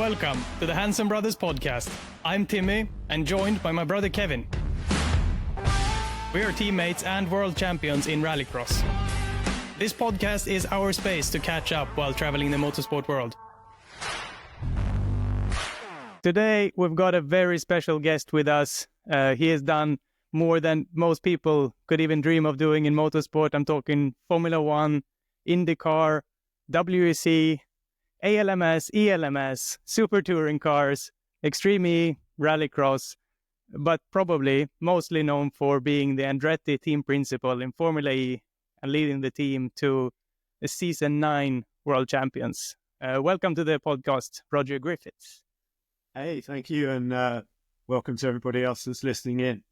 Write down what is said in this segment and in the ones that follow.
Welcome to the Hansen Brothers podcast. I'm Timmy and joined by my brother Kevin. We are teammates and world champions in rallycross. This podcast is our space to catch up while traveling the motorsport world. Today we've got a very special guest with us. He has done more than most people could even dream of doing in motorsport. I'm talking Formula One, IndyCar, WEC, ALMS, ELMS, Super Touring Cars, Extreme E, Rallycross, but probably mostly known for being the Andretti team principal in Formula E and leading the team to the Season 9 World Champions. Welcome to the podcast, Roger Griffiths. Hey, thank you, and welcome to everybody else that's listening in.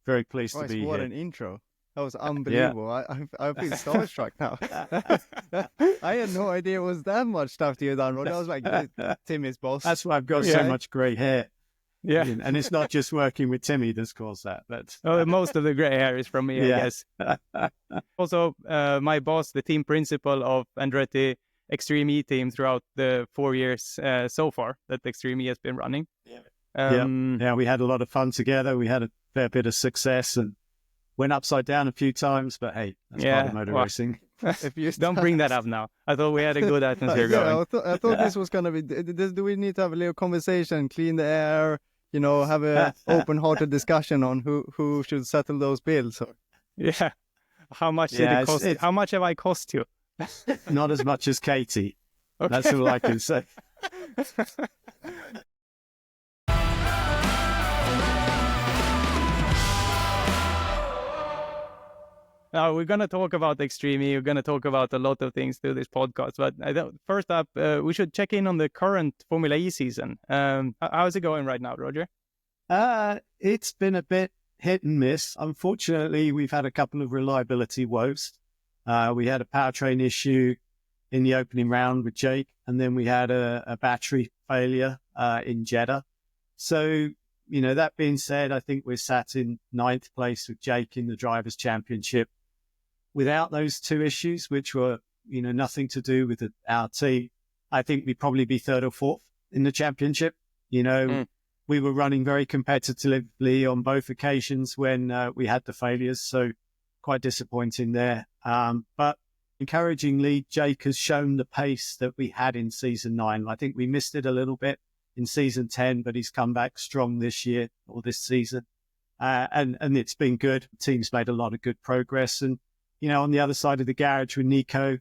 Very pleased to be here. What an intro. That was unbelievable. Yeah. I feel starstruck now. I had no idea it was that much stuff to you done, Roger. I was like, Timmy's boss. That's why I've got so much grey hair. Yeah. And it's not just working with Timmy that's caused that. But most of the grey hair is from me, I guess. Also, my boss, the team principal of Andretti Extreme E team throughout the 4 years so far that Extreme E has been running. Yeah, we had a lot of fun together. We had a fair bit of success and went upside down a few times, but hey, that's part of motor racing. If you don't bring that up now. I thought we had a good atmosphere going. I thought this was going to be... Do we need to have a little conversation, clean the air, have a open-hearted discussion on who should settle those bills? Or... Yeah. How much did it cost? How much have I cost you? Not as much as Katie. Okay. That's all I can say. Now, we're going to talk about Extreme E. We're going to talk about a lot of things through this podcast. But first up, we should check in on the current Formula E season. How's it going right now, Roger? It's been a bit hit and miss. Unfortunately, we've had a couple of reliability woes. We had a powertrain issue in the opening round with Jake, and then we had a battery failure in Jeddah. So, that being said, I think we're sat in 9th place with Jake in the Drivers' Championship. Without those two issues, which were, nothing to do with our team, I think we'd probably be 3rd or 4th in the championship. We were running very competitively on both occasions when we had the failures, so quite disappointing there. But encouragingly, Jake has shown the pace that we had in Season 9. I think we missed it a little bit in Season 10, but he's come back strong this year or this season. And it's been good. The team's made a lot of good progress. And, on the other side of the garage with Nico,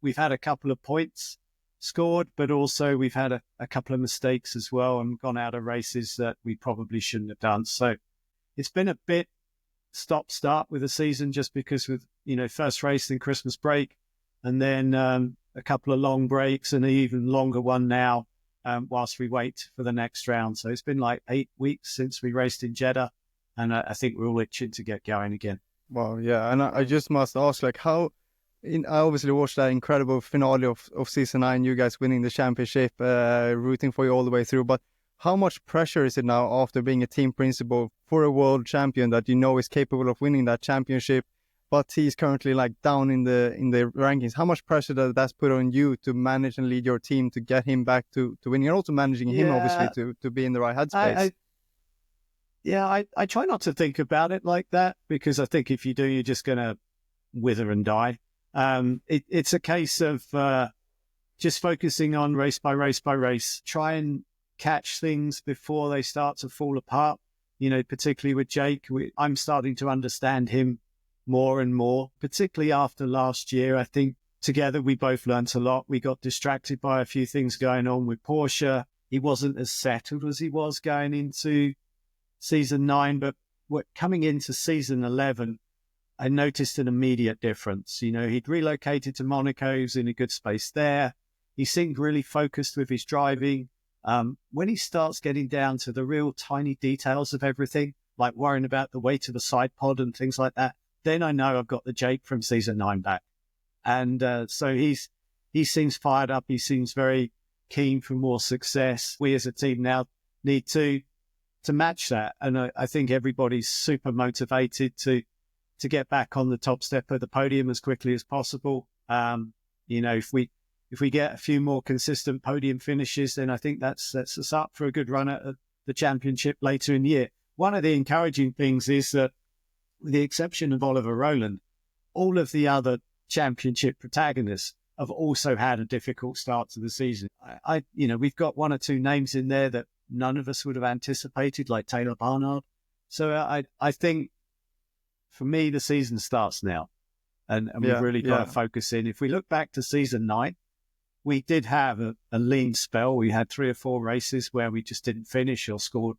we've had a couple of points scored, but also we've had a couple of mistakes as well and gone out of races that we probably shouldn't have done. So it's been a bit stop-start with the season just because with, first race in Christmas break and then a couple of long breaks and an even longer one now whilst we wait for the next round. So it's been like 8 weeks since we raced in Jeddah, and I think we're all itching to get going again. Wow, yeah. And I just must ask, I obviously watched that incredible finale of Season 9, you guys winning the championship, rooting for you all the way through. But how much pressure is it now after being a team principal for a world champion that is capable of winning that championship, but he's currently down in the rankings? How much pressure does that put on you to manage and lead your team to get him back to winning, and also managing him obviously to be in the right headspace? I try not to think about it like that, because I think if you do, you're just going to wither and die. It's a case of just focusing on race by race by race, try and catch things before they start to fall apart. Particularly with Jake, I'm starting to understand him more and more, particularly after last year. I think together we both learnt a lot. We got distracted by a few things going on with Porsche. He wasn't as settled as he was going into Season 9, but coming into Season 11, I noticed an immediate difference. He'd relocated to Monaco. He was in a good space there. He seemed really focused with his driving. When he starts getting down to the real tiny details of everything, like worrying about the weight of the side pod and things like that, then I know I've got the Jake from Season 9 back. And so he seems fired up. He seems very keen for more success. We as a team now need to match that. And I think everybody's super motivated to get back on the top step of the podium as quickly as possible. If if we get a few more consistent podium finishes, then I think that sets us up for a good run at the championship later in the year. One of the encouraging things is that, with the exception of Oliver Rowland, all of the other championship protagonists have also had a difficult start to the season. We've got one or two names in there that none of us would have anticipated, like Taylor Barnard. So I think, for me, the season starts now, and we've really got to focus in. If we look back to season 9, we did have a lean spell. We had 3 or 4 races where we just didn't finish or scored,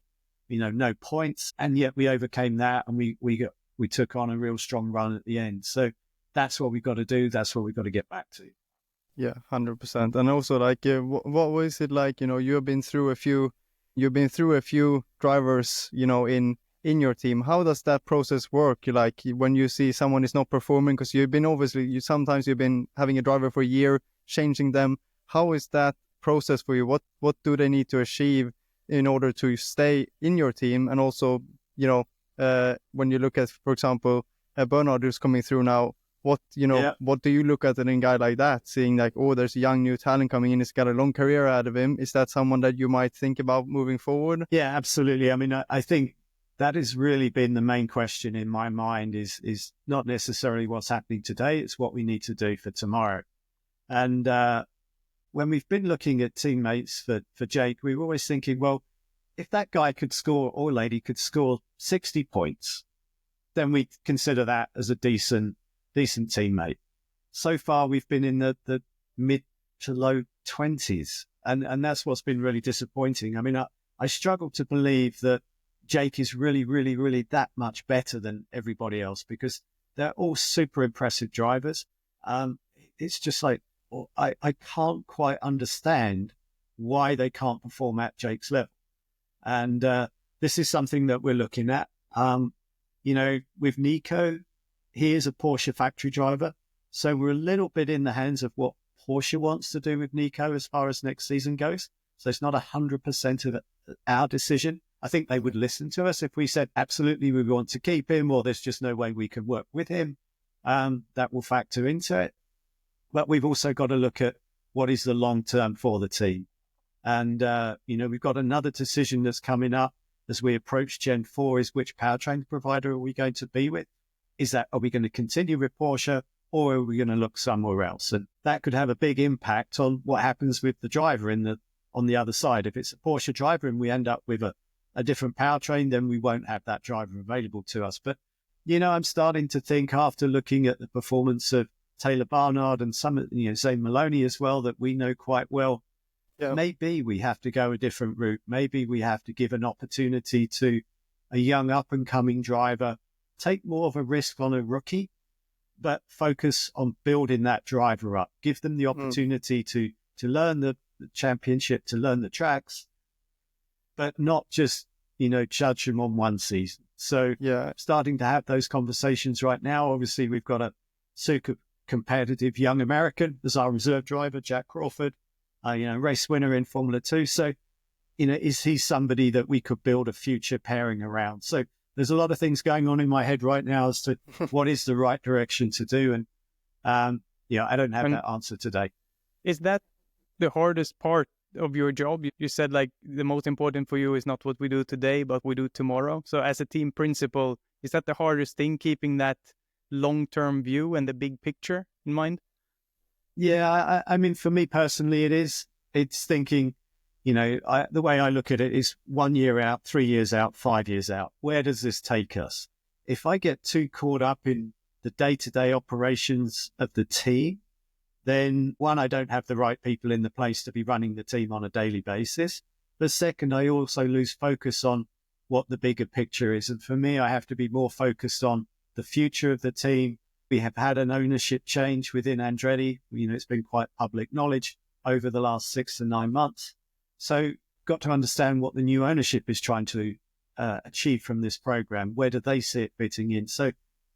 no points, and yet we overcame that, and we took on a real strong run at the end. So that's what we've got to do. That's what we've got to get back to. Yeah, 100%. And also, like, what was it like? You've been through a few drivers, in your team. How does that process work? Like, when you see someone is not performing, because sometimes you've been having a driver for a year, changing them. How is that process for you? What do they need to achieve in order to stay in your team? And also, when you look at, for example, Bernard who's coming through now, what do you look at in a guy like that, seeing like, oh, there's a young new talent coming in, he's got a long career out of him? Is that someone that you might think about moving forward? Yeah, absolutely. I mean, I think that has really been the main question in my mind, is not necessarily what's happening today, it's what we need to do for tomorrow. And when we've been looking at teammates for Jake, we were always thinking, well, if that guy could score, or lady could score 60 points, then we consider that as a decent teammate. So far, we've been in the mid to low 20s, and that's what's been really disappointing. I mean, I struggle to believe that Jake is really, really, really that much better than everybody else, because they're all super impressive drivers. It's just like, I can't quite understand why they can't perform at Jake's level. And this is something that we're looking at. With Nico, he is a Porsche factory driver. So we're a little bit in the hands of what Porsche wants to do with Nico as far as next season goes. So it's not 100% of our decision. I think they would listen to us if we said, absolutely, we want to keep him, or there's just no way we can work with him. That will factor into it. But we've also got to look at what is the long term for the team. And, we've got another decision that's coming up as we approach Gen 4, is which powertrain provider are we going to be with? Are we going to continue with Porsche, or are we going to look somewhere else? And that could have a big impact on what happens with the driver on the other side. If it's a Porsche driver and we end up with a different powertrain, then we won't have that driver available to us. But, I'm starting to think, after looking at the performance of Taylor Barnard and some, Zane Maloney as well, that we know quite well, maybe we have to go a different route. Maybe we have to give an opportunity to a young up-and-coming driver, take more of a risk on a rookie, but focus on building that driver up. Give them the opportunity to learn the championship, to learn the tracks, but not just, judge them on one season. So starting to have those conversations right now. Obviously, we've got a super competitive young American as our reserve driver, Jack Crawford, race winner in Formula 2. So, is he somebody that we could build a future pairing around? So there's a lot of things going on in my head right now as to what is the right direction to do. And, I don't have that answer today. Is that the hardest part of your job? You said, like, the most important for you is not what we do today, but we do tomorrow. So as a team principal, is that the hardest thing, keeping that long-term view and the big picture in mind? Yeah, I mean, for me personally, it is. It's thinking, the way I look at it is 1 year out, 3 years out, 5 years out. Where does this take us? If I get too caught up in the day-to-day operations of the team, then one, I don't have the right people in the place to be running the team on a daily basis. But second, I also lose focus on what the bigger picture is. And for me, I have to be more focused on the future of the team. We have had an ownership change within Andretti. It's been quite public knowledge over the last 6 to 9 months. So got to understand what the new ownership is trying to achieve from this program. Where do they see it fitting in? So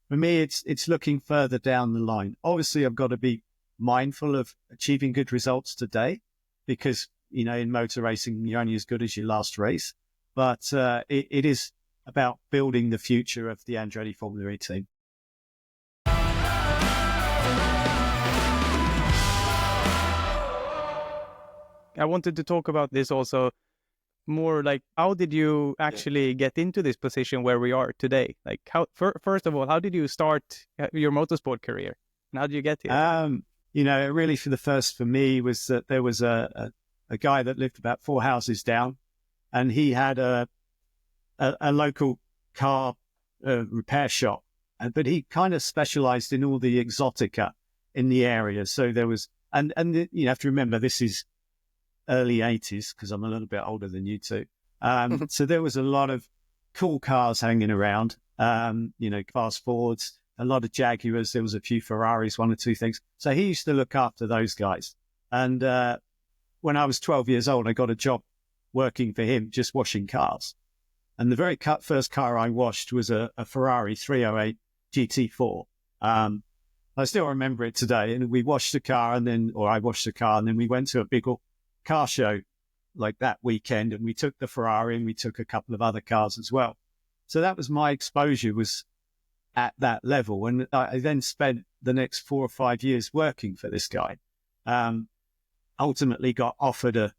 for me, it's looking further down the line. Obviously, I've got to be mindful of achieving good results today, because, in motor racing, you're only as good as your last race. But it is about building the future of the Andretti Formula E team. I wanted to talk about this also more, like, how did you actually get into this position where we are today? Like, how first of all, how did you start your motorsport career, and how did you get here? Really for the first for me was that there was a guy that lived about 4 houses down, and he had a local car repair shop, but he kind of specialized in all the exotica in the area. So there was, and you have to remember, this is early 80s, because I'm a little bit older than you two. So there was a lot of cool cars hanging around, fast forwards, a lot of Jaguars. There was a few Ferraris, 1 or 2 things. So he used to look after those guys. And when I was 12 years old, I got a job working for him, just washing cars. And the very first car I washed was a Ferrari 308 GT4. I still remember it today. And we washed the car, I washed the car, and then we went to a big car show like that weekend, and we took the Ferrari and we took a couple of other cars as well. So that was my exposure, was at that level. And I then spent the next 4 or 5 years working for this guy. Ultimately got offered a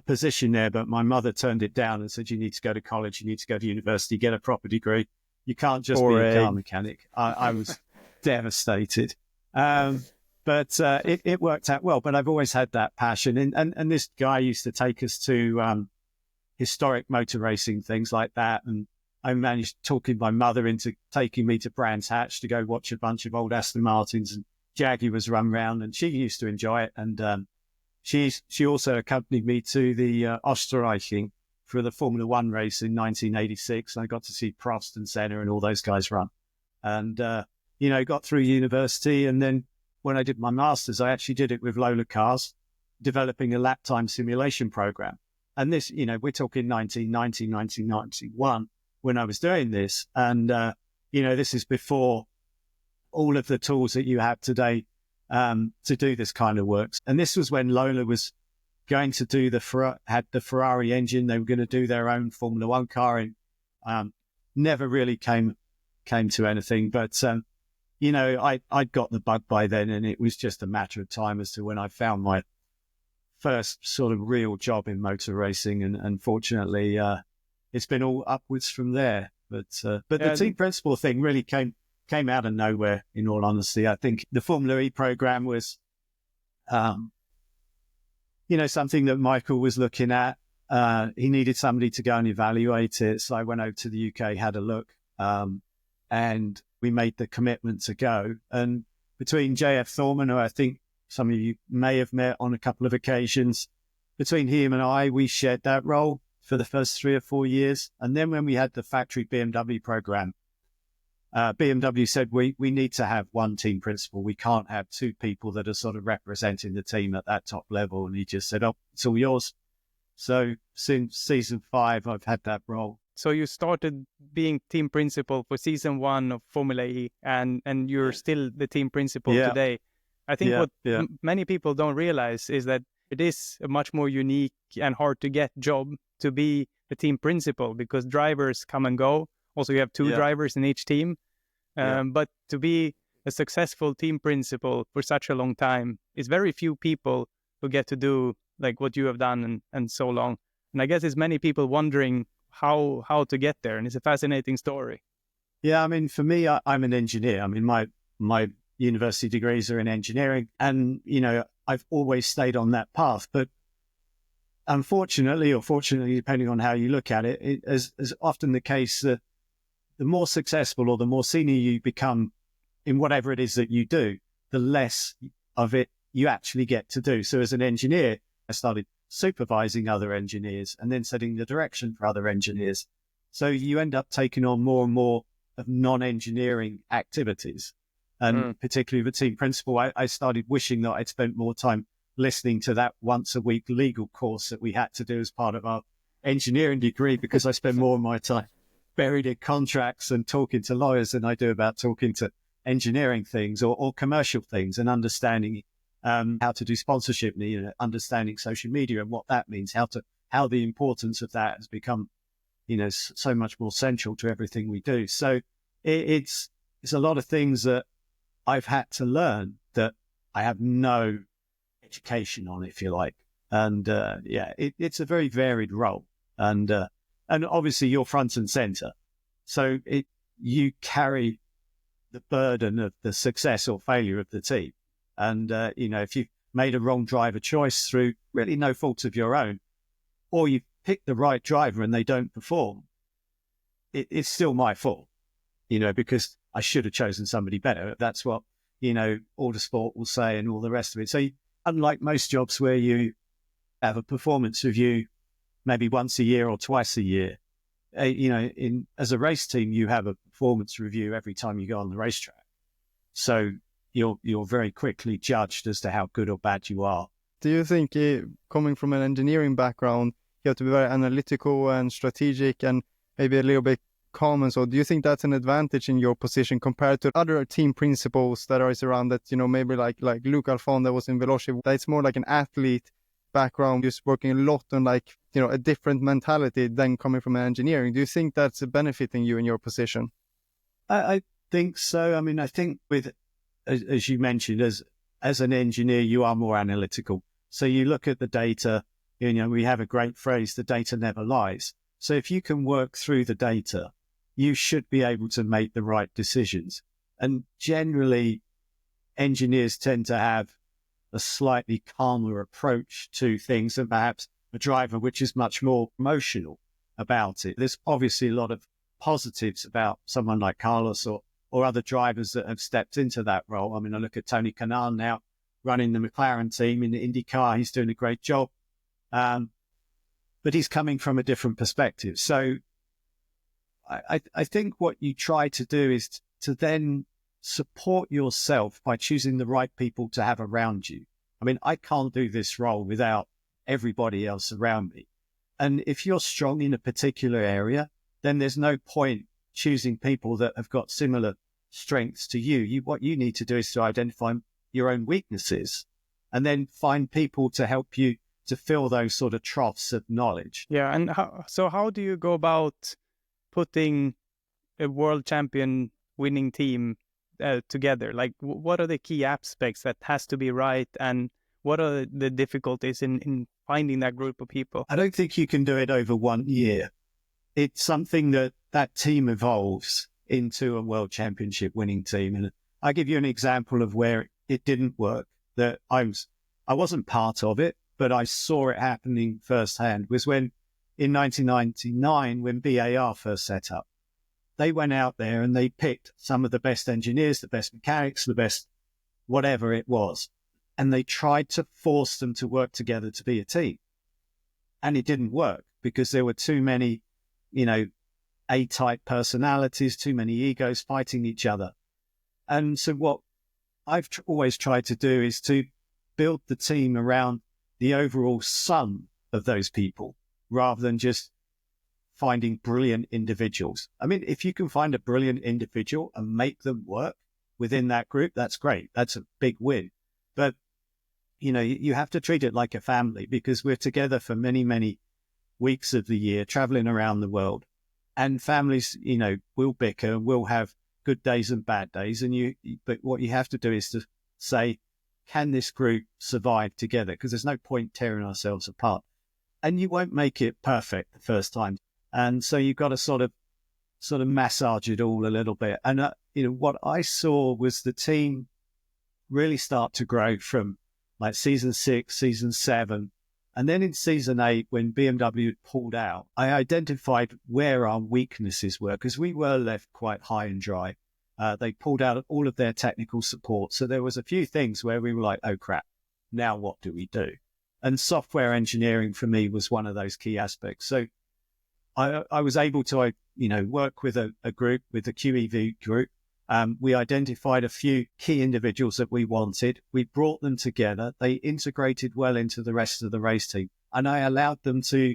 position there, but my mother turned it down and said, you need to go to college, you need to go to university, get a proper degree. You can't just be a car mechanic. I was devastated. But it worked out well. But I've always had that passion. And this guy used to take us to historic motor racing, things like that. And I managed talking my mother into taking me to Brands Hatch to go watch a bunch of old Aston Martins and Jaguars run round. And she used to enjoy it. And she also accompanied me to the Österreiching for the Formula One race in 1986. I got to see Prost and Senna and all those guys run. And, got through university, and then when I did my master's, I actually did it with Lola Cars, developing a lap time simulation program. And this, we're talking 1990, 1991 when I was doing this. And, this is before all of the tools that you have today to do this kind of work. And this was when Lola was going to do had the Ferrari engine. They were going to do their own Formula One car, and never really came to anything. But I'd got the bug by then, and it was just a matter of time as to when I found my first sort of real job in motor racing. And fortunately, it's been all upwards from there. But the team principal thing really came out of nowhere, in all honesty. I think the Formula E program was, something that Michael was looking at. He needed somebody to go and evaluate it. So I went over to the UK, had a look, and we made the commitment to go. And between JF Thorman, who I think some of you may have met on a couple of occasions, between him and I, we shared that role for the first 3 or 4 years. And then when we had the factory BMW program, BMW said, we need to have one team principal. We can't have 2 people that are sort of representing the team at that top level. And he just said, oh, it's all yours. So since season 5, I've had that role. So you started being team principal for season 1 of Formula E, and you're still the team principal today. I think what many people don't realize is that it is a much more unique and hard to get job to be the team principal, because drivers come and go. Also, you have 2 drivers in each team. But to be a successful team principal for such a long time, is very few people who get to do like what you have done and so long. And I guess there's many people wondering how to get there. And it's a fascinating story. Yeah, I mean, for me, I'm an engineer. I mean, my university degrees are in engineering, and, I've always stayed on that path. But unfortunately, or fortunately, depending on how you look at it, is often the case that the more successful or the more senior you become in whatever it is that you do, the less of it you actually get to do. So as an engineer, I started supervising other engineers and then setting the direction for other engineers. So you end up taking on more and more of non-engineering activities. And particularly the team principal, I started wishing that I'd spent more time listening to that once a week legal course that we had to do as part of our engineering degree, because I spend more of my time buried in contracts and talking to lawyers than I do about talking to engineering things or commercial things, and understanding how to do sponsorship, understanding social media and what that means, how the importance of that has become, so much more central to everything we do. So it's a lot of things that I've had to learn that I have no education on, if you like. And it's a very varied role. And obviously you're front and center. So you carry the burden of the success or failure of the team. And, if you've made a wrong driver choice through really no fault of your own, or you pick the right driver and they don't perform, it's still my fault, because I should have chosen somebody better. That's what, Autosport will say and all the rest of it. So unlike most jobs where you have a performance review maybe once a year or twice a year, as a race team, you have a performance review every time you go on the racetrack. So you're very quickly judged as to how good or bad you are. Do you think, coming from an engineering background, you have to be very analytical and strategic and maybe a little bit calm? And so do you think that's an advantage in your position compared to other team principals that are around that, maybe like Luke Alfon that was in Veloci, that's more like an athlete background, just working a lot on a different mentality than coming from engineering? Do you think that's benefiting you in your position? I think so. I mean, I think as you mentioned, as an engineer, you are more analytical. So you look at the data, we have a great phrase, the data never lies. So if you can work through the data, you should be able to make the right decisions. And generally, engineers tend to have a slightly calmer approach to things than perhaps a driver, which is much more emotional about it. There's obviously a lot of positives about someone like Carlos or other drivers that have stepped into that role. I mean, I look at Tony Kanaan now running the McLaren team in the IndyCar. He's doing a great job. But he's coming from a different perspective. So I think what you try to do is to then support yourself by choosing the right people to have around you. I mean, I can't do this role without everybody else around me. And if you're strong in a particular area, then there's no point choosing people that have got similar strengths to you. What you need to do is to identify your own weaknesses and then find people to help you to fill those sort of troughs of knowledge. Yeah. And how do you go about putting a world champion winning team together? Like, what are the key aspects that has to be right, and what are the difficulties in finding that group of people? I don't think you can do it over 1 year. It's something that team evolves into a world championship winning team. And I'll give you an example of where it didn't work, that I wasn't part of it, but I saw it happening firsthand, was when in 1999, when BAR first set up, they went out there and they picked some of the best engineers, the best mechanics, the best whatever it was. And they tried to force them to work together to be a team. And it didn't work because there were too many, A-type personalities, too many egos fighting each other. And so what I've always tried to do is to build the team around the overall sum of those people rather than just finding brilliant individuals. I mean, if you can find a brilliant individual and make them work within that group, that's great. That's a big win. But, you have to treat it like a family, because we're together for many, many weeks of the year, traveling around the world. And families, will bicker, will have good days and bad days. But what you have to do is to say, can this group survive together? Because there's no point tearing ourselves apart. And you won't make it perfect the first time. And so you've got to sort of massage it all a little bit. And, what I saw was the team really start to grow from like season 6, season 7. And then in season 8, when BMW had pulled out, I identified where our weaknesses were, because we were left quite high and dry. They pulled out all of their technical support. So there was a few things where we were like, oh crap, now what do we do? And software engineering for me was one of those key aspects. So I was able to, work with a group, with the QEV group. We identified a few key individuals that we wanted. We brought them together. They integrated well into the rest of the race team. And I allowed them to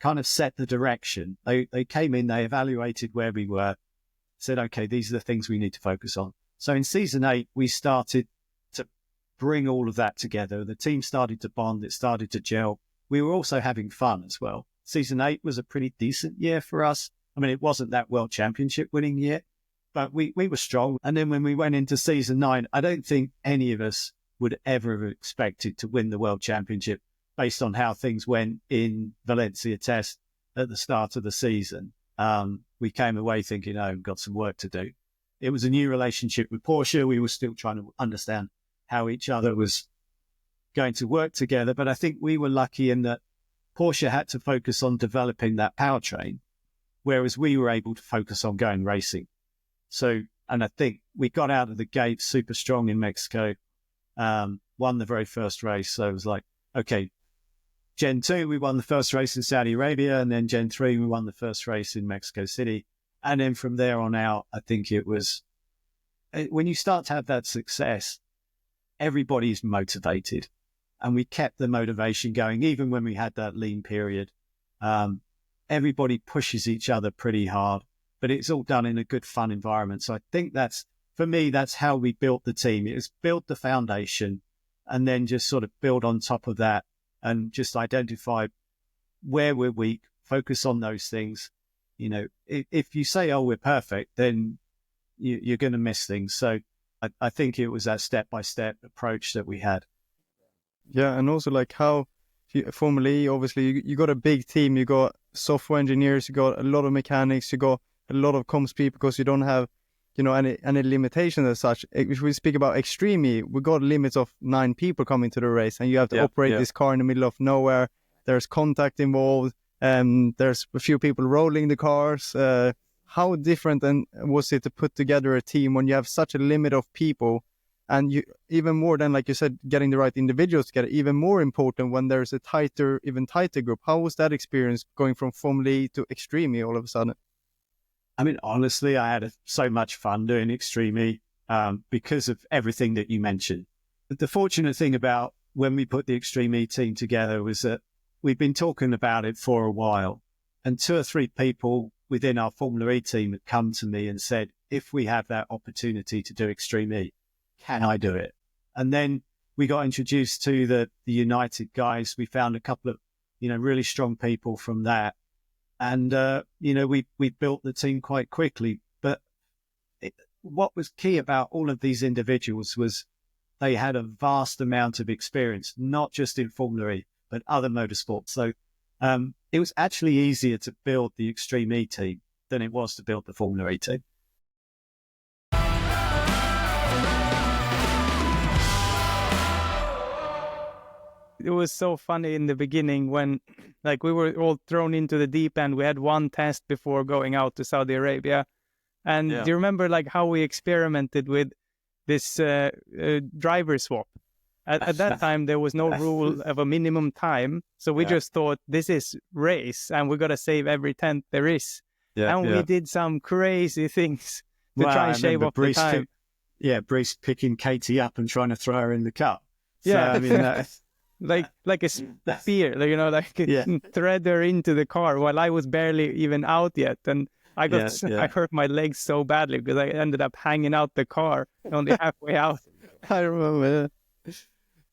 kind of set the direction. They came in, they evaluated where we were, said, okay, these are the things we need to focus on. So in season 8, we started to bring all of that together. The team started to bond. It started to gel. We were also having fun as well. Season 8 was a pretty decent year for us. I mean, it wasn't that world championship winning year, but we were strong. And then when we went into season 9, I don't think any of us would ever have expected to win the world championship. based on how things went in Valencia test at the start of the season, we came away thinking, oh, we've got some work to do. It was a new relationship with Porsche. We were still trying to understand how each other was going to work together. But I think we were lucky in that Porsche had to focus on developing that powertrain, whereas we were able to focus on going racing. So, and I think we got out of the gate super strong in Mexico, won the very first race. So it was like, okay, Gen 2, we won the first race in Saudi Arabia, and then Gen 3, we won the first race in Mexico City. And then from there on out, I think it was, when you start to have that success, everybody's motivated. And we kept the motivation going, even when we had that lean period. Everybody pushes each other pretty hard, but it's all done in a good, fun environment. So I think that's, for me, that's how we built the team. It was build the foundation and then just sort of build on top of that and just identify where we're weak, focus on those things. You know, if you say, oh, we're perfect, then you're going to miss things. So I think it was that step-by-step approach that we had. Yeah, and also like how Formula E, obviously, you got a big team, you got software engineers, you got a lot of mechanics, you got a lot of comms people because you don't have, you know, any limitations as such. If we speak about Extreme E, we got limits of 9 people coming to the race, and you have to operate this car in the middle of nowhere. There's contact involved. There's a few people rolling the cars. How different was it to put together a team when you have such a limit of people, and you even more than, like you said, getting the right individuals together, even more important when there's a even tighter group. How was that experience going from Formula E to Extreme E all of a sudden? I mean, honestly, I had so much fun doing Extreme E because of everything that you mentioned. But the fortunate thing about when we put the Extreme E team together was that we've been talking about it for a while, and 2 or 3 people within our Formula E team had come to me and said, if we have that opportunity to do Extreme E, can I do it? And then we got introduced to the United guys. We found a couple of, you know, really strong people from that. And, you know, we built the team quite quickly. But what was key about all of these individuals was they had a vast amount of experience, not just in Formula E, but other motorsports. So it was actually easier to build the Extreme E team than it was to build the Formula E team. It was so funny in the beginning when, like, we were all thrown into the deep end. We had one test before going out to Saudi Arabia. And do you remember, like, how we experimented with this driver swap? At that time, there was no rule of a minimum time. So we just thought, this is race, and we got to save every tenth there is. We did some crazy things to try and shave off the time. Bruce picking Katie up and trying to throw her in the cup. So, Yeah. I mean, like a spear, you know, like thread her into the car while I was barely even out yet. And I hurt my legs so badly because I ended up hanging out the car only halfway out. I remember.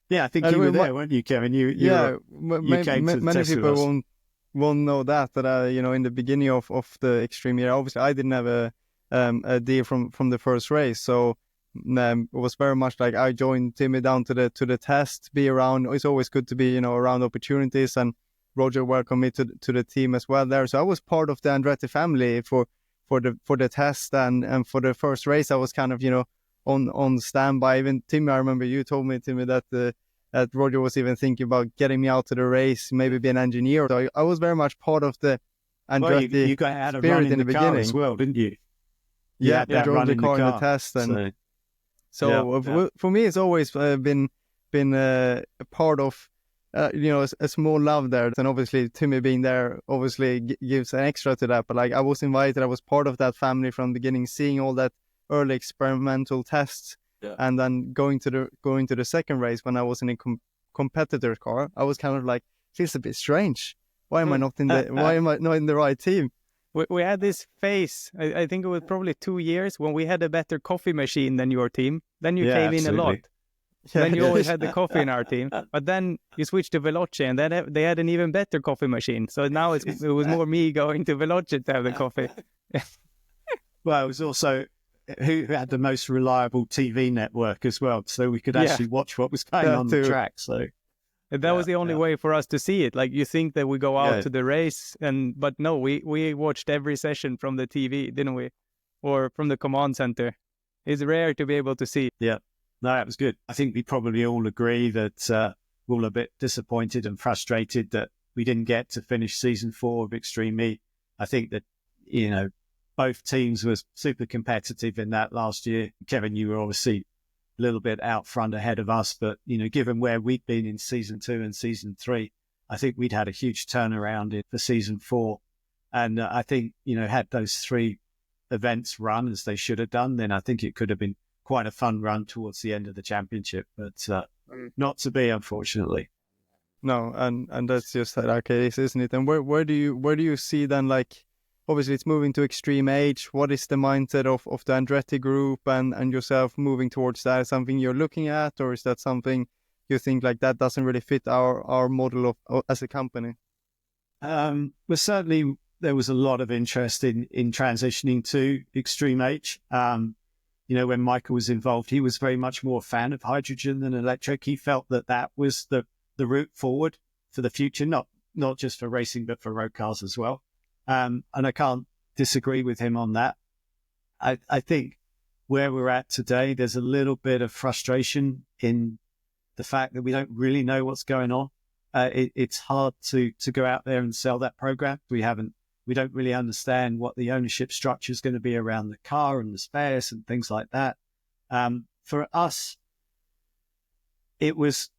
Yeah, I think you were there, weren't you, Kevin? You came to the many test people with us. won't know that you know, in the beginning of the Extreme year, obviously I didn't have a deal from the first race, so it was very much like I joined Timmy down to the test, be around. It's always good to be, you know, around opportunities, and Roger welcomed me to the team as well there. So I was part of the Andretti family for the test, and for the first race I was kind of, you know, on standby. Even Timmy, I remember you told me, Timmy, that Roger was even thinking about getting me out to the race, maybe be an engineer. So I was very much part of the Andretti you got out of spirit in the beginning car as well, didn't you? I drove the car in the test, and for me it's always been a part of you know, a small love there. And obviously Timmy being there obviously gives an extra to that. But like, I was invited, I was part of that family from the beginning, seeing all that early experimental tests, and then going to the second race when I was in a competitor car. I was kind of like, feels a bit strange. Why am I not in the right team? We had this phase, I think it was probably 2 years, when we had a better coffee machine than your team. Then you came in a lot. Then you always had the coffee in our team. But then you switched to Veloce, and then they had an even better coffee machine. So now it was more me going to Veloce to have the coffee. Well, it was also who had the most reliable TV network as well, so we could actually watch what was going on the track. So That was the only way for us to see it. Like, you think that we go out to the race, but no, we watched every session from the TV, didn't we? Or from the command center. It's rare to be able to see. Yeah, no, that was good. I think we probably all agree that we're all a bit disappointed and frustrated that we didn't get to finish season 4 of Extreme E. I think that, both teams were super competitive in that last year. Kevin, you were obviously a little bit out front ahead of us, but, given where we'd been in season 2 and season 3, I think we'd had a huge turnaround for season 4. And I think, had those 3 events run as they should have done, then I think it could have been quite a fun run towards the end of the championship, but not to be, unfortunately. No, and that's just like our case, isn't it? And where do you see then, like, obviously it's moving to Extreme H. What is the mindset of the Andretti group and yourself moving towards that? Something you're looking at, or is that something you think like that doesn't really fit our model of as a company? Well, certainly there was a lot of interest in transitioning to Extreme H. When Michael was involved, he was very much more a fan of hydrogen than electric. He felt that was the route forward for the future, not just for racing, but for road cars as well. And I can't disagree with him on that. I think where we're at today, there's a little bit of frustration in the fact that we don't really know what's going on. It's hard to go out there and sell that program. We don't really understand what the ownership structure is going to be around the car and the spares and things like that. For us, it was,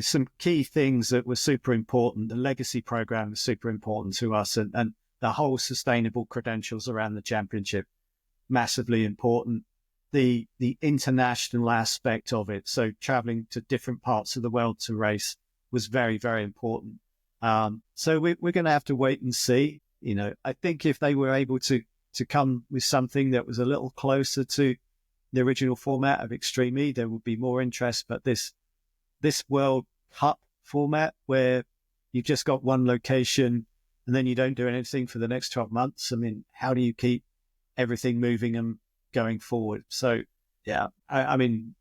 some key things that were super important. The legacy program was super important to us, and the whole sustainable credentials around the championship, massively important. The international aspect of it, so traveling to different parts of the world to race, was very, very important. So we're going to have to wait and see. I think if they were able to come with something that was a little closer to the original format of Extreme E, there would be more interest. But this World Cup format, where you've just got one location and then you don't do anything for the next 12 months, I mean, how do you keep everything moving and going forward? So, yeah, I mean,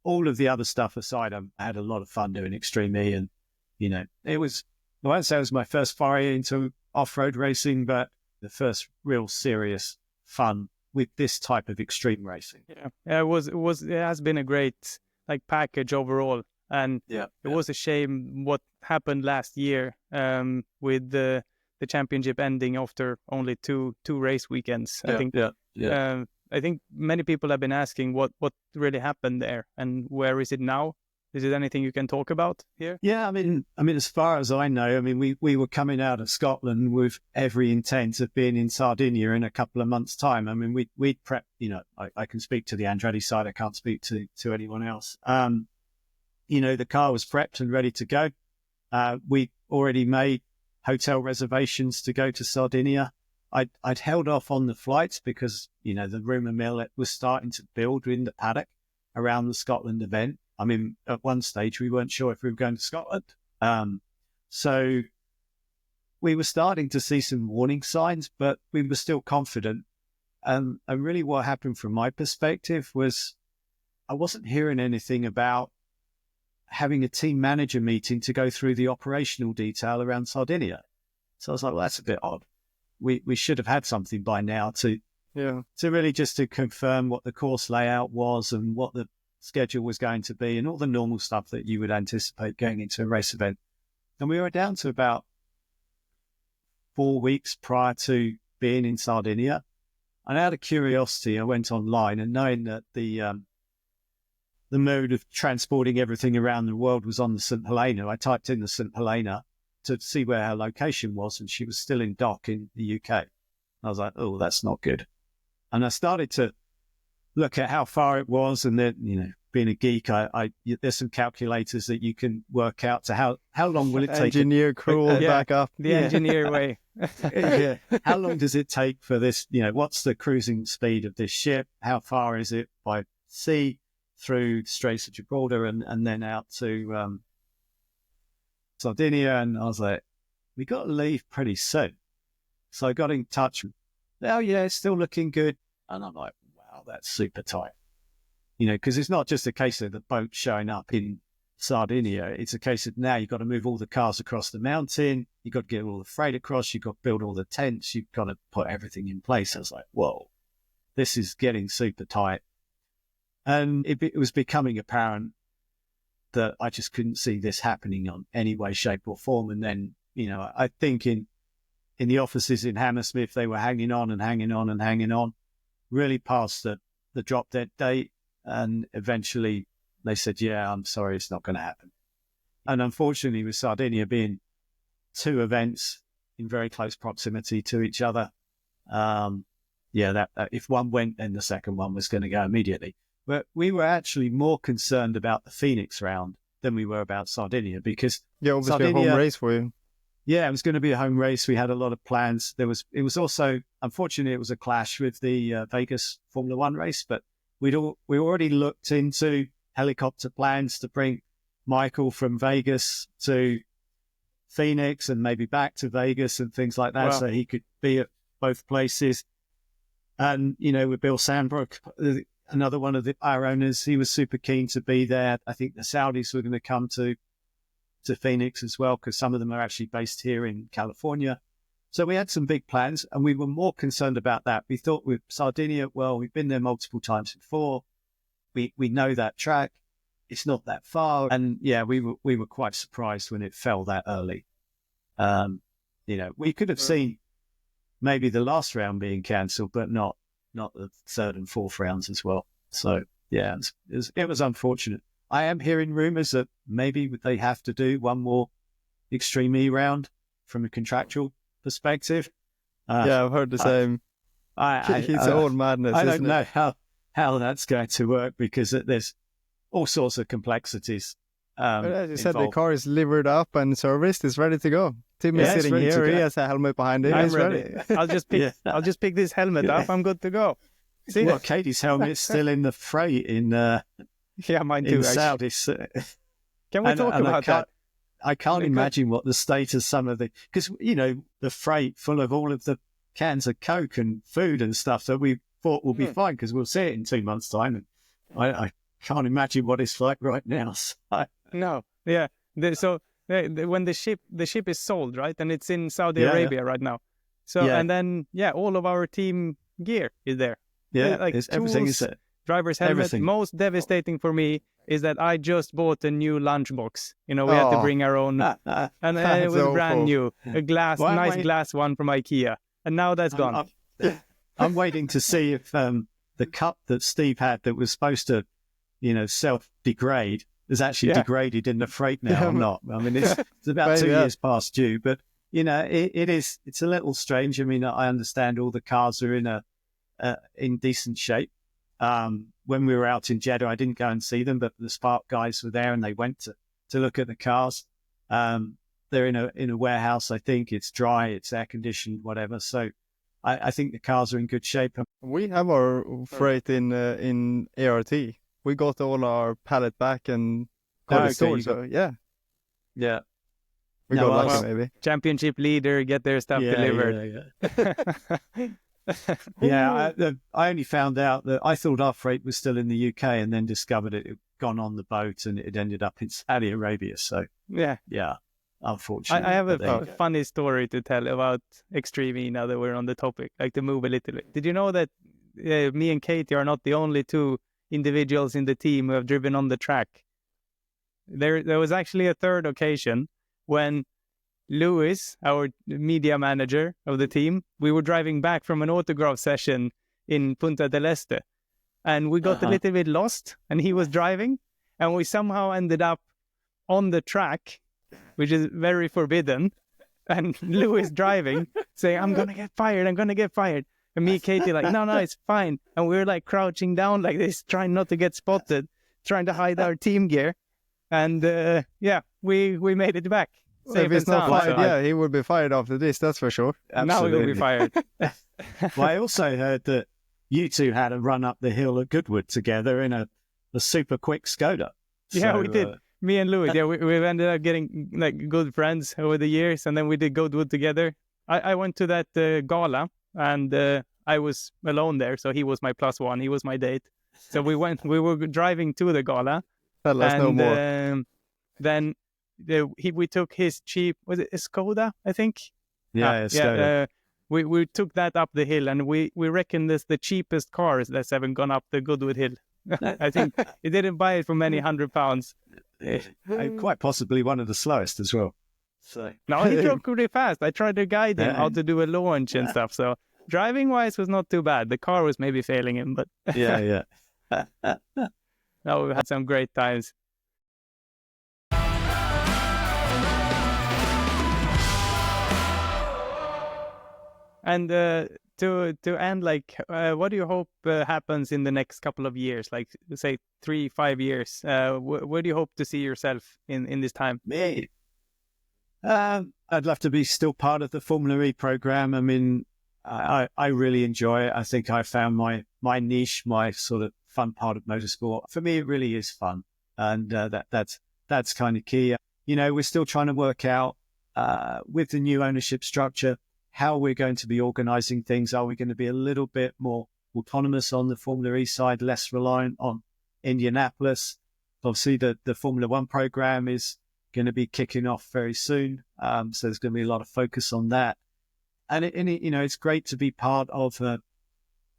all of the other stuff aside, I had a lot of fun doing Extreme E, and, it was, I won't say it was my first foray into off-road racing, but the first real serious fun with this type of extreme racing. Yeah, it has been a great package overall, and it was a shame what happened last year with the championship ending after only two race weekends. I think many people have been asking what really happened there and where is it now. Is it anything you can talk about here? Yeah, I mean, as far as I know, we were coming out of Scotland with every intent of being in Sardinia in a couple of months' time. I mean, we'd prep, I can speak to the Andretti side. I can't speak to anyone else. The car was prepped and ready to go. We already made hotel reservations to go to Sardinia. I'd held off on the flights because, the rumour mill was starting to build in the paddock around the Scotland event. I mean, at one stage, we weren't sure if we were going to Scotland. So we were starting to see some warning signs, but we were still confident. And really what happened from my perspective was I wasn't hearing anything about having a team manager meeting to go through the operational detail around Sardinia. So I was like, well, that's a bit odd. We should have had something by now to really just to confirm what the course layout was and what the schedule was going to be and all the normal stuff that you would anticipate going into a race event. And we were down to about 4 weeks prior to being in Sardinia. And out of curiosity, I went online, and knowing that the mode of transporting everything around the world was on the St. Helena, I typed in the St. Helena to see where her location was, and she was still in dock in the UK. I was like, oh, that's not good. And I started to look at how far it was, and then, being a geek, there's some calculators that you can work out to how long will it take? Engineer crawl back up. The engineer way. How long does it take for this? What's the cruising speed of this ship? How far is it by sea through Straits of Gibraltar and then out to Sardinia? And I was like, we got to leave pretty soon. So I got in touch. Oh yeah, it's still looking good. And I'm like, wow, that's super tight. Because it's not just a case of the boat showing up in Sardinia, it's a case of now you've got to move all the cars across the mountain. You've got to get all the freight across. You've got to build all the tents. You've got to put everything in place. I was like, whoa, this is getting super tight. And it was becoming apparent that I just couldn't see this happening on any way, shape or form. And then, I think in the offices in Hammersmith, they were hanging on and hanging on and hanging on, really past the drop dead date. And eventually they said, yeah, I'm sorry, it's not going to happen. And unfortunately, with Sardinia being 2 events in very close proximity to each other, that if one went, then the second one was going to go immediately. But we were actually more concerned about the Phoenix round than we were about Sardinia, because obviously Sardinia, a home race for you. Yeah, it was going to be a home race. We had a lot of plans. It was also, unfortunately, it was a clash with the Vegas Formula One race, but we already looked into helicopter plans to bring Michael from Vegas to Phoenix and maybe back to Vegas and things like that. Wow. So he could be at both places. And, with Bill Sandbrook, another one of our owners, he was super keen to be there. I think the Saudis were going to come to Phoenix as well, because some of them are actually based here in California. So we had some big plans, and we were more concerned about that. We thought with Sardinia, well, we've been there multiple times before. We know that track. It's not that far. And yeah, we were quite surprised when it fell that early. We could have seen maybe the last round being cancelled, but not the 3rd and 4th rounds as well. So yeah, it was unfortunate. I am hearing rumours that maybe they have to do one more Extreme E round from a contractual perspective. I've heard the same. It's all madness. I don't know how that's going to work, because there's all sorts of complexities. As you said, the car is livered up and serviced. It's ready to go. Tim is sitting here. He has a helmet behind him. I'm ready. I'll just pick this helmet up. I'm good to go. See, well, Katie's helmet's still in the freight in mine too. In Saudi. Can we talk about that? I can't imagine what the state of some of because the freight full of all of the cans of Coke and food and stuff that we thought will be fine, because we'll see it in 2 months' time. And I can't imagine what it's like right now. No, yeah. When the ship is sold, right, and it's in Saudi Arabia right now. So and then all of our team gear is there. Yeah, like tools, everything is there. Driver's helmet. Everything. Most devastating for me is that I just bought a new lunchbox. We had to bring our own, and it was brand new, a nice glass one from IKEA, and now that's gone. I'm waiting to see if the cup that Steve had that was supposed to, self-degrade is actually degraded in the freight now or not. I mean, it's about 2 years past due, but it's a little strange. I mean, I understand all the cars are in decent shape. When we were out in Jeddah, I didn't go and see them, but the Spark guys were there and they went to look at the cars. They're in a warehouse. I think it's dry, it's air conditioned, whatever. So I think the cars are in good shape. We have our freight in ART. We got all our pallet back and got it stored. So yeah. We got lucky, maybe. Championship leader, get their stuff delivered. I only found out that I thought our freight was still in the UK, and then discovered it had gone on the boat and it ended up in Saudi Arabia. So unfortunately. I have a funny story to tell about Extreme E now that we're on the topic, like to move a little bit. Did you know that me and Katie are not the only 2 individuals in the team who have driven on the track? There was actually a third occasion when Lewis, our media manager of the team, we were driving back from an autograph session in Punta del Este, and we got a little bit lost, and he was driving, and we somehow ended up on the track, which is very forbidden, and Lewis driving, saying, I'm going to get fired. And me and Katie like, no, it's fine. And we were like crouching down like this, trying not to get spotted, trying to hide our team gear. And we made it back. If it's not fired, he would be fired after this, that's for sure. Absolutely. Now he will be fired. Well, I also heard that you 2 had a run up the hill at Goodwood together in a super quick Skoda. Yeah, we did. Me and Louis, we've ended up getting like good friends over the years, and then we did Goodwood together. I went to that gala, and I was alone there, so he was my +1. He was my date. So we were driving to the gala. Tell us no more. Then we took his cheap, was it a Skoda, I think? Yeah, Skoda. We took that up the hill, and we reckon this the cheapest car that's ever gone up the Goodwood Hill. I think he didn't buy it for many £100. Quite possibly one of the slowest as well. So no, he drove pretty fast. I tried to guide him how to do a launch and stuff. So driving wise was not too bad. The car was maybe failing him, but yeah. No, we've had some great times. And to end, like, what do you hope happens in the next couple of years? Like, say 3-5 years. Where do you hope to see yourself in this time? Me, I'd love to be still part of the Formula E program. I mean, I really enjoy it. I think I found my niche, my sort of fun part of motorsport. For me, it really is fun, and that's kind of key. You know, we're still trying to work out with the new ownership structure how we're going to be organizing things. Are we going to be a little bit more autonomous on the Formula E side, less reliant on Indianapolis? Obviously, the Formula One program is going to be kicking off very soon, so there's going to be a lot of focus on that. And it's great to be part of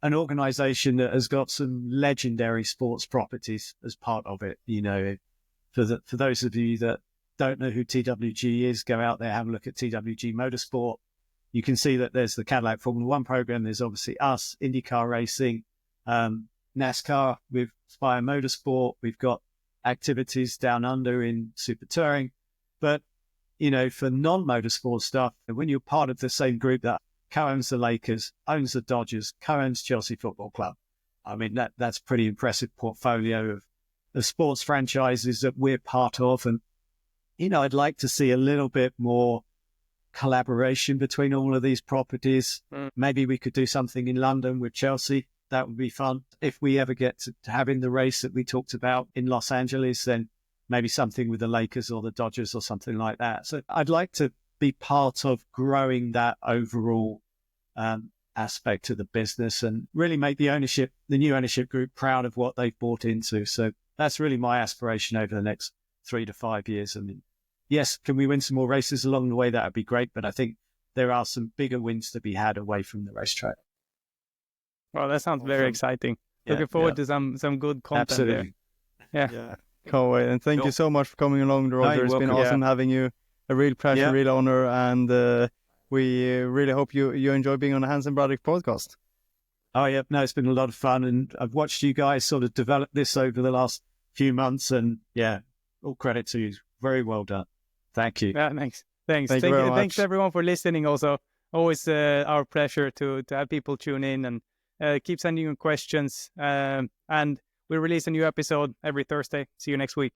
an organization that has got some legendary sports properties as part of it. You know, for those of you that don't know who TWG is, go out there, have a look at TWG Motorsport. You can see that there's the Cadillac Formula One program. There's obviously us, IndyCar racing, NASCAR with Spire Motorsport. We've got activities down under in Super Touring. But, you know, for non-motorsport stuff, when you're part of the same group that co-owns the Lakers, owns the Dodgers, co-owns Chelsea Football Club, I mean, that's pretty impressive portfolio of sports franchises that we're part of. And, you know, I'd like to see a little bit more collaboration between all of these properties. Maybe we could do something in London with Chelsea. That would be fun. If we ever get to having the race that we talked about in Los Angeles, then maybe something with the Lakers or the Dodgers or something like that. So I'd like to be part of growing that overall aspect of the business and really make the new ownership group proud of what they've bought into. So that's really my aspiration over the next 3 to 5 years. I mean, yes, can we win some more races along the way? That would be great. But I think there are some bigger wins to be had away from the racetrack. Well, that sounds very exciting. Looking forward to some good content. Absolutely. there. Yeah. Can't wait. And thank you so much for coming along, Roger. It's been awesome having you. A real pleasure, real honor. And we really hope you enjoy being on the Hansen Brothers podcast. Oh, yeah. No, it's been a lot of fun. And I've watched you guys sort of develop this over the last few months. And yeah, all credit to you. Very well done. Thank you. Yeah, thanks. Thank you very much. Thanks everyone for listening. Also, always our pleasure to have people tune in and keep sending you questions. And we release a new episode every Thursday. See you next week.